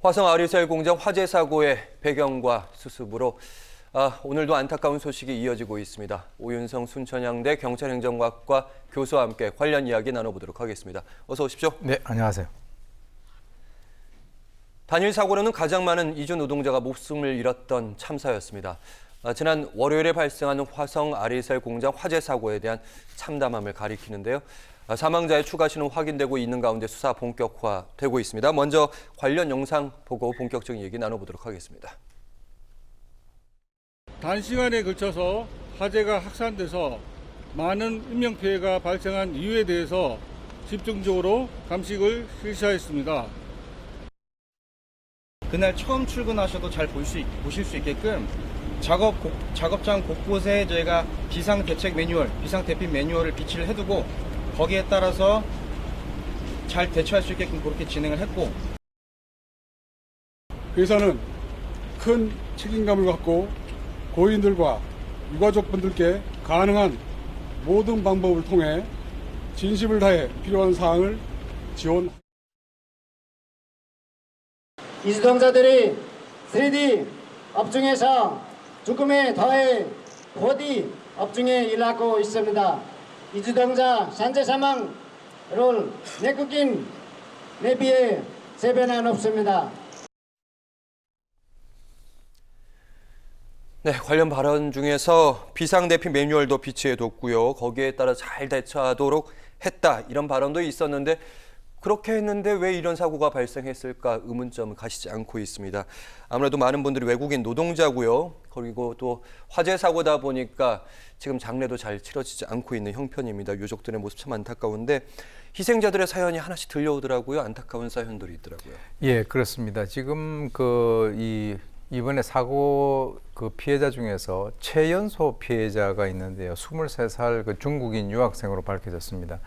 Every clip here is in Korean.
화성 아리셀 공장 화재 사고의 배경과 수습으로 오늘도 안타까운 소식이 이어지고 있습니다. 오윤성 순천향대 경찰행정학과 교수와 함께 관련 이야기 나눠보도록 하겠습니다. 어서 오십시오. 네, 안녕하세요. 단일 사고로는 가장 많은 이주 노동자가 목숨을 잃었던 참사였습니다. 지난 월요일에 발생한 화성 아리셀 공장 화재 사고에 대한 참담함을 가리키는데요. 사망자의 추가 신원 확인되고 있는 가운데 수사 본격화되고 있습니다. 먼저 관련 영상 보고 본격적인 얘기 나눠보도록 하겠습니다. 단시간에 걸쳐서 화재가 확산돼서 많은 인명피해가 발생한 이유에 대해서 집중적으로 감식을 실시하였습니다. 그날 처음 출근하셔도 잘 보실 수 있게끔 작업장 곳곳에 저희가 비상대책 매뉴얼, 비상대피 매뉴얼을 비치를 해두고 거기에 따라서 잘 대처할 수 있게끔 그렇게 진행을 했고, 회사는 큰 책임감을 갖고 고인들과 유가족분들께 가능한 모든 방법을 통해 진심을 다해 필요한 사항을 지원. 이주동자들이 3D 업종에서 죽음에 더해 4D 업종에 일하고 있습니다. 이주동자 산재 사망을 내국인 내비에 세변은 없습니다. 네, 관련 발언 중에서 비상대피 매뉴얼도 비치해뒀고요. 거기에 따라 잘 대처하도록 했다, 이런 발언도 있었는데 그렇게 했는데 왜 이런 사고가 발생했을까 의문점을 가시지 않고 있습니다. 아무래도 많은 분들이 외국인 노동자고요. 그리고 또 화재 사고다 보니까 지금 장례도 잘 치러지지 않고 있는 형편입니다. 유족들의 모습 참 안타까운데 희생자들의 사연이 하나씩 들려오더라고요. 안타까운 사연들이 있더라고요. 예, 그렇습니다. 지금 이번에 사고 피해자 중에서 최연소 피해자가 있는데요. 23살 중국인 유학생으로 밝혀졌습니다.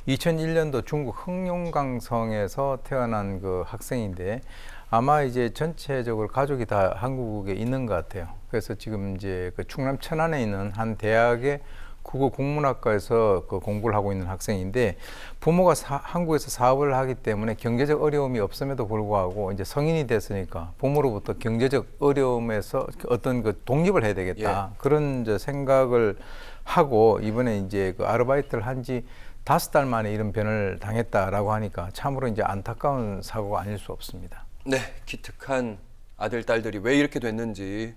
2001년도 중국 흑룡강성에서 태어난 학생인데 아마 이제 전체적으로 가족이 다 한국에 있는 것 같아요. 그래서 지금 이제 충남 천안에 있는 한 대학의 국어 국문학과에서 공부를 하고 있는 학생인데 부모가 한국에서 사업을 하기 때문에 경제적 어려움이 없음에도 불구하고 이제 성인이 됐으니까 부모로부터 경제적 어려움에서 어떤 독립을 해야 되겠다. 예. 그런 이제 생각을 하고 이번에 이제 아르바이트를 한 지 5달 만에 이런 변을 당했다라고 하니까 참으로 이제 안타까운 사고가 아닐 수 없습니다. 네, 기특한 아들, 딸들이 왜 이렇게 됐는지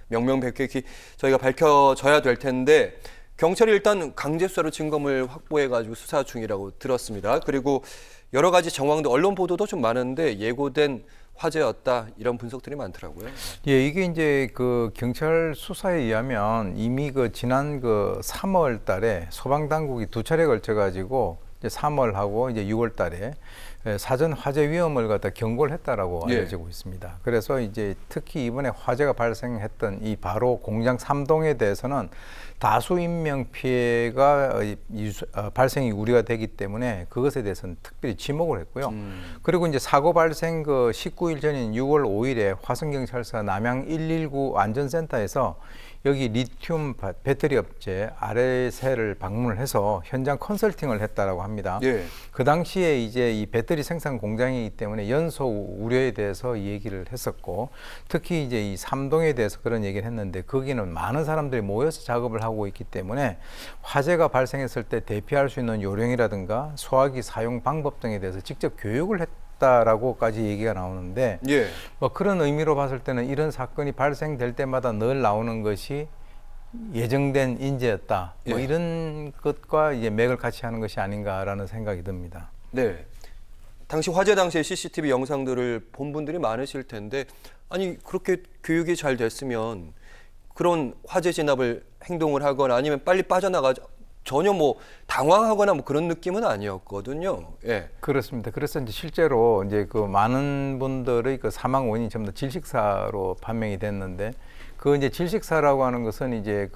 명명백백히 저희가 밝혀져야 될 텐데 경찰이 일단 강제 수사로 증거물 확보해가지고 수사 중이라고 들었습니다. 그리고 여러 가지 정황도 언론 보도도 좀 많은데 예고된 화재였다, 이런 분석들이 많더라고요. 예, 이게 이제 경찰 수사에 의하면 이미 지난 3월 달에 소방 당국이 2차례 걸쳐 가지고 이제 3월하고 이제 6월 달에 사전 화재 위험을 갖다 경고를 했다라고 알려지고 있습니다. 그래서 이제 특히 이번에 화재가 발생했던 이 바로 공장 3동에 대해서는 다수 인명 피해가 발생이 우려가 되기 때문에 그것에 대해서는 특별히 지목을 했고요. 그리고 이제 사고 발생 19일 전인 6월 5일에 화성경찰서 남양 119 안전센터에서 여기 리튬 배터리 업체 아레셀을 방문을 해서 현장 컨설팅을 했다라고 합니다. 예. 그 당시에 이제 이 배터리 생산 공장이기 때문에 연소 우려에 대해서 얘기를 했었고, 특히 이제 이 3동에 대해서 그런 얘기를 했는데 거기는 많은 사람들이 모여서 작업을 하고 있기 때문에 화재가 발생했을 때 대피할 수 있는 요령이라든가 소화기 사용 방법 등에 대해서 직접 교육을 했다라고까지 얘기가 나오는데, 예. 그런 의미로 봤을 때는 이런 사건이 발생될 때마다 늘 나오는 것이 예정된 인재였다. 예. 이런 것과 이제 맥을 같이 하는 것이 아닌가라는 생각이 듭니다. 네. 당시 화재 당시의 CCTV 영상들을 본 분들이 많으실 텐데, 아니 그렇게 교육이 잘 됐으면 그런 화재 진압을 행동을 하거나 아니면 빨리 빠져나가자, 전혀 당황하거나 그런 느낌은 아니었거든요. 예. 그렇습니다. 그래서 이제 실제로 이제 많은 분들의 사망 원인이 전부 다 질식사로 판명이 됐는데, 이제 질식사라고 하는 것은 이제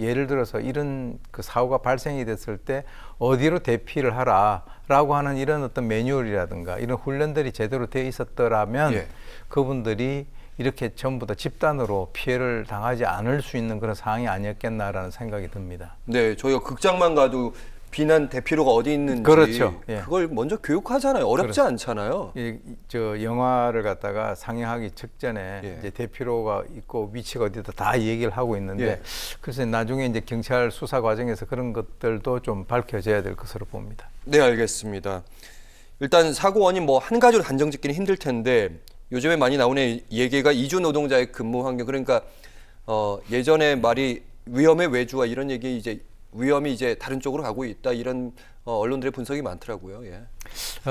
예를 들어서 이런 사고가 발생이 됐을 때 어디로 대피를 하라라고 하는 이런 어떤 매뉴얼이라든가 이런 훈련들이 제대로 되어 있었더라면 예. 그분들이 이렇게 전부 다 집단으로 피해를 당하지 않을 수 있는 그런 상황이 아니었겠나라는 생각이 듭니다. 네, 저희가 극장만 가도 비난 대피로가 어디 있는지 그렇죠. 예. 그걸 먼저 교육하잖아요. 어렵지 그렇죠. 않잖아요. 저 영화를 갖다가 상영하기 직전에 예. 이제 대피로가 있고 위치가 어디다 다 얘기를 하고 있는데 예. 그래서 나중에 이제 경찰 수사 과정에서 그런 것들도 좀 밝혀져야 될 것으로 봅니다. 네, 알겠습니다. 일단 사고 원인 뭐 한 가지로 단정 짓기는 힘들 텐데 요즘에 많이 나오는 얘기가 이주 노동자의 근무 환경, 그러니까 예전에 말이 위험의 외주화 이런 얘기, 이제 위험이 이제 다른 쪽으로 가고 있다, 이런 언론들의 분석이 많더라고요. 예.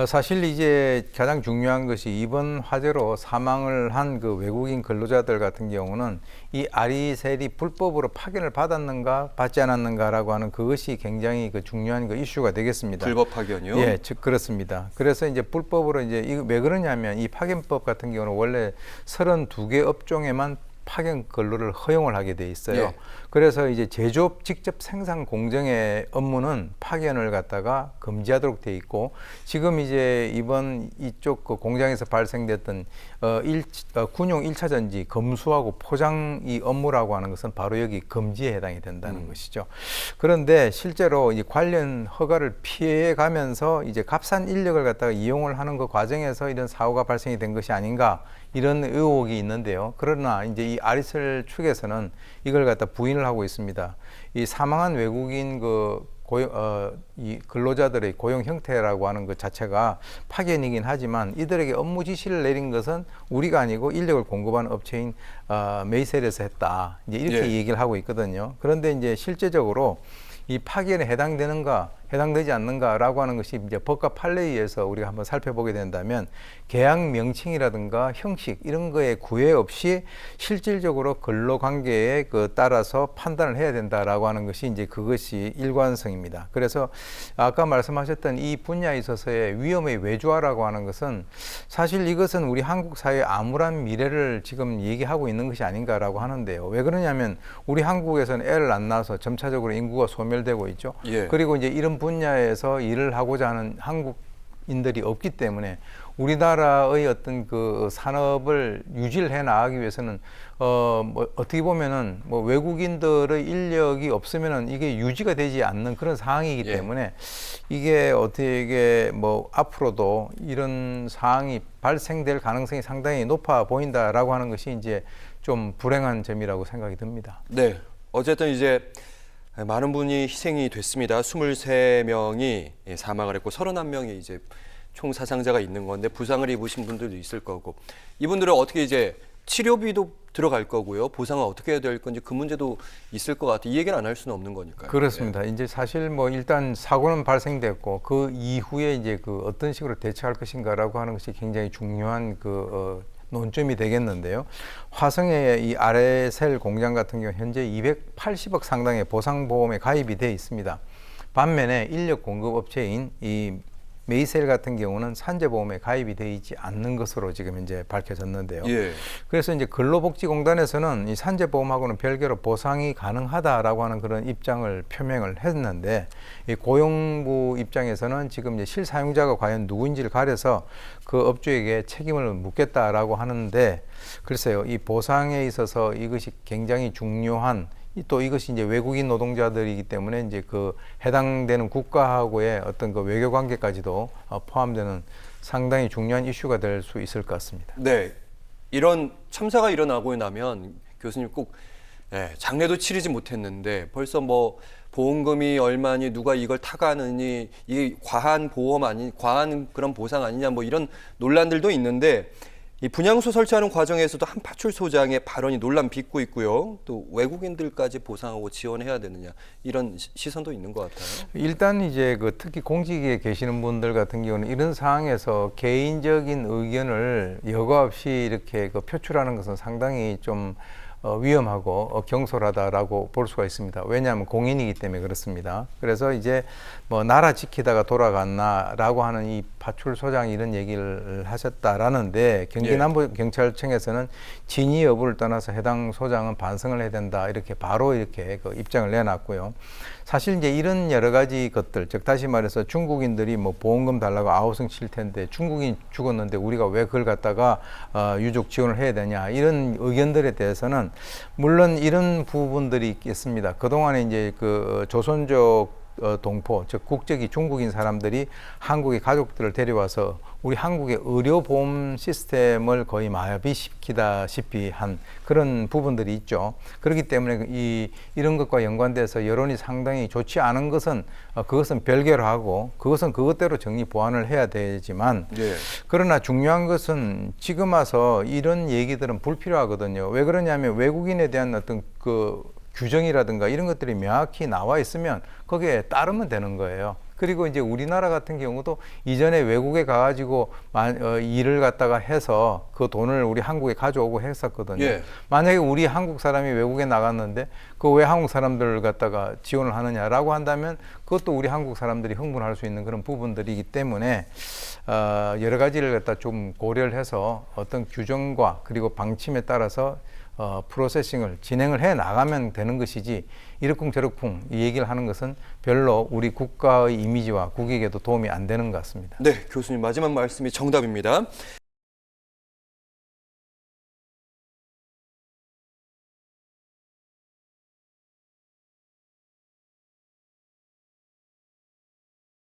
사실 이제 가장 중요한 것이 이번 화재로 사망을 한 그 외국인 근로자들 같은 경우는 이 아리셀이 불법으로 파견을 받았는가 받지 않았는가라고 하는 그것이 굉장히 그 중요한 그 이슈가 되겠습니다. 불법 파견이요? 예, 즉 그렇습니다. 그래서 이제 불법으로 이제 이거 왜 그러냐면 이 파견법 같은 경우는 원래 32개 업종에만 파견 근로를 허용을 하게 돼 있어요. 예. 그래서 이제 제조업 직접 생산 공정의 업무는 파견을 갖다가 금지하도록 돼 있고, 지금 이제 이번 이쪽 그 공장에서 발생됐던 군용 1차 전지 검수하고 포장 이 업무라고 하는 것은 바로 여기 금지에 해당이 된다는 것이죠. 그런데 실제로 이 관련 허가를 피해 가면서 이제 값싼 인력을 갖다가 이용을 하는 그 과정에서 이런 사고가 발생이 된 것이 아닌가, 이런 의혹이 있는데요. 그러나 이제 이 아리셀 측에서는 이걸 갖다 부인을 하고 있습니다. 이 사망한 외국인 이 근로자들의 고용 형태라고 하는 것 자체가 파견이긴 하지만 이들에게 업무 지시를 내린 것은 우리가 아니고 인력을 공급하는 업체인 메이셀에서 했다, 이제 이렇게 예. 얘기를 하고 있거든요. 그런데 이제 실제적으로 이 파견에 해당되는가 해당되지 않는가라고 하는 것이 이제 법과 판례에 의해서 우리가 한번 살펴보게 된다면 계약 명칭이라든가 형식 이런 거에 구애 없이 실질적으로 근로관계에 따라서 판단을 해야 된다라고 하는 것이 이제 그것이 일관성입니다. 그래서 아까 말씀하셨던 이 분야에 있어서의 위험의 외주화라고 하는 것은 사실 이것은 우리 한국 사회의 암울한 미래를 지금 얘기하고 있는 것이 아닌가라고 하는데요. 왜 그러냐면 우리 한국에서는 애를 안 낳아서 점차적으로 인구가 소멸되고 있죠. 예. 그리고 이제 이런 분야에서 일을 하고자 하는 한국인들이 없기 때문에 우리나라의 어떤 그 산업을 유지를 해 나가기 위해서는 뭐 어떻게 보면은 뭐 외국인들의 인력이 없으면은 이게 유지가 되지 않는 그런 상황이기 예. 때문에 이게 어떻게 뭐 앞으로도 이런 상황이 발생될 가능성이 상당히 높아 보인다라고 하는 것이 이제 좀 불행한 점이라고 생각이 듭니다. 네. 어쨌든 이제 많은 분이 희생이 됐습니다. 23명이 사망을 했고 31명이 이제 총 사상자가 있는 건데 부상을 입으신 분들도 있을 거고, 이분들은 어떻게 이제 치료비도 들어갈 거고요. 보상은 어떻게 해야 될 건지 그 문제도 있을 것 같아요. 이 얘기는 안 할 수는 없는 거니까요. 그렇습니다. 이제 사실 뭐 일단 사고는 발생됐고 그 이후에 이제 그 어떤 식으로 대처할 것인가라고 하는 것이 굉장히 중요한 논점이 되겠는데요. 화성의 이 아레셀 공장 같은 경우 현재 280억 상당의 보상보험에 가입이 돼 있습니다. 반면에 인력 공급 업체인 이 메이셀 같은 경우는 산재보험에 가입이 되어 있지 않는 것으로 지금 현재 밝혀졌는데요. 예. 그래서 이제 근로복지공단에서는 이 산재보험하고는 별개로 보상이 가능하다라고 하는 그런 입장을 표명을 했는데, 이 고용부 입장에서는 지금 이제 실사용자가 과연 누구인지를 가려서 그 업주에게 책임을 묻겠다라고 하는데, 글쎄요, 이 보상에 있어서 이것이 굉장히 중요한, 또 이것이 이제 외국인 노동자들이기 때문에 이제 그 해당되는 국가하고의 어떤 그 외교 관계까지도 포함되는 상당히 중요한 이슈가 될 수 있을 것 같습니다. 네. 이런 참사가 일어나고 나면 교수님 꼭 장례도 치르지 못했는데 벌써 뭐 보험금이 얼마니, 누가 이걸 타가느니, 이게 과한 보험 아니, 과한 그런 보상 아니냐, 뭐 이런 논란들도 있는데, 이 분향소 설치하는 과정에서도 한 파출소장의 발언이 논란 빚고 있고요. 또 외국인들까지 보상하고 지원해야 되느냐, 이런 시선도 있는 것 같아요. 일단 이제 특히 공직에 계시는 분들 같은 경우는 이런 상황에서 개인적인 의견을 여과 없이 이렇게 표출하는 것은 상당히 좀 위험하고 경솔하다라고 볼 수가 있습니다. 왜냐하면 공인이기 때문에 그렇습니다. 그래서 이제 뭐 나라 지키다가 돌아갔나라고 하는 이 파출소장이 이런 얘기를 하셨다라는데, 경기남부경찰청에서는 진위 여부를 떠나서 해당 소장은 반성을 해야 된다, 이렇게 바로 이렇게 입장을 내놨고요. 사실 이제 이런 여러 가지 것들, 즉 다시 말해서 중국인들이 뭐 보험금 달라고 아우성 칠 텐데 중국인 죽었는데 우리가 왜 그걸 갖다가 유족 지원을 해야 되냐, 이런 의견들에 대해서는 물론 이런 부분들이 있겠습니다. 그동안에 이제 조선족 동포, 즉 국적이 중국인 사람들이 한국의 가족들을 데려와서 우리 한국의 의료보험 시스템을 거의 마비시키다시피 한 그런 부분들이 있죠. 그렇기 때문에 이런 것과 연관돼서 여론이 상당히 좋지 않은 것은 그것은 별개로 하고 그것은 그것대로 정리 보완을 해야 되지만 예. 그러나 중요한 것은 지금 와서 이런 얘기들은 불필요하거든요. 왜 그러냐면 외국인에 대한 어떤 그 규정이라든가 이런 것들이 명확히 나와 있으면 거기에 따르면 되는 거예요. 그리고 이제 우리나라 같은 경우도 이전에 외국에 가가지고 일을 갖다가 해서 그 돈을 우리 한국에 가져오고 했었거든요. 예. 만약에 우리 한국 사람이 외국에 나갔는데 그 왜 한국 사람들을 갖다가 지원을 하느냐라고 한다면 그것도 우리 한국 사람들이 흥분할 수 있는 그런 부분들이기 때문에 여러 가지를 갖다 좀 고려를 해서 어떤 규정과 그리고 방침에 따라서 프로세싱을 진행을 해 나가면 되는 것이지 이러쿵저러쿵 이 얘기를 하는 것은 별로 우리 국가의 이미지와 국익에도 도움이 안 되는 것 같습니다. 네, 교수님 마지막 말씀이 정답입니다.